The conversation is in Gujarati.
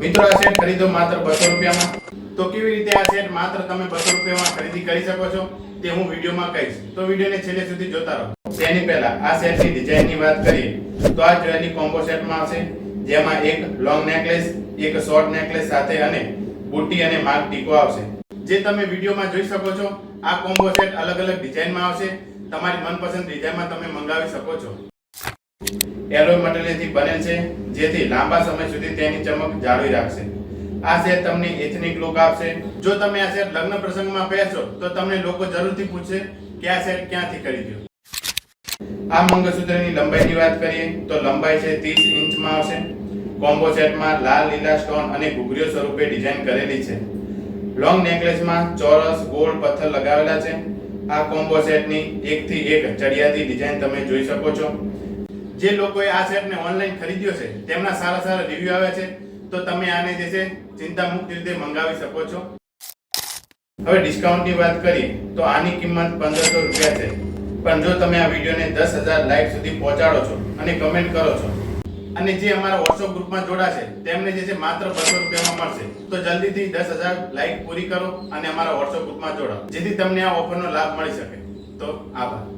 મિત્રો આ સેટ ખરીદો માત્ર 200 રૂપિયામાં. તો કેવી રીતે આ સેટ માત્ર તમે 200 રૂપિયામાં ખરીદી કરી શકો છો તે હું વિડીયોમાં કહીશ. તો વિડીયોને છેલ્લે સુધી જોતા રહો. તેની પહેલા આ સેટની ડિઝાઇનની વાત કરીએ તો આ જ્વેલરી કોમ્બો સેટમાં આવશે, જેમાં એક લોંગ નેકલેસ, એક શોર્ટ નેકલેસ સાથે અને બુટ્ટી અને માર્ક ટીકો આવશે. જે તમે વિડીયોમાં જોઈ શકો છો, આ કોમ્બો સેટ અલગ અલગ ડિઝાઇનમાં આવશે. તમારી મનપસંદ ડિઝાઇનમાં તમે મંગાવી શકો છો. એલોય મટીરીયલથી બનેલ છે, જેથી લાંબા સમય સુધી તેની ચમક જાળવી રાખશે. આ સેટ તમને એથનિક લુક આપશે. જો તમે આ સેટ લગ્ન પ્રસંગમાં પહેરશો તો તમને લોકો જરૂરથી પૂછશે કે આ સેટ ક્યાંથી ખરીદ્યો. આ મંગળસૂત્રની લંબાઈની વાત કરીએ તો લંબાઈ છે 30 ઇંચમાં આવશે. કોમ્બો સેટમાં લાલ લીલા સ્ટોન અને ઘૂઘરીઓ સ્વરૂપે ડિઝાઇન કરેલી છે. લોંગ નેકલેસમાં ચોરસ ગોળ પથ્થર લગાવેલા છે. આ કોમ્બો સેટની એકથી એક ચડિયાતી ડિઝાઇન તમે જોઈ શકો છો. જે લોકોએ આ સેટને ઓનલાઈન ખરીદ્યો છે તેમના સારા રિવ્યુ આવ્યા છે, તો તમે આને જે છે ચિંતા મુક્ત રીતે મંગાવી શકો છો. હવે ડિસ્કાઉન્ટની વાત કરીએ તો આની કિંમત 1500 રૂપિયા છે. પણ જો તમે આ વિડીયોને 10,000 લાઈક સુધી પહોંચાડો છો અને કમેન્ટ કરો છો અને જે અમારા WhatsApp ગ્રુપમાં જોડાશે તેમને જે છે માત્ર 200 રૂપિયામાં મળશે. તો જલ્દીથી 10,000 લાઈક પૂરી કરો અને અમારા WhatsApp ગ્રુપમાં જોડાઓ, જેથી તમને આ ઓફરનો લાભ મળી શકે. તો આભાર.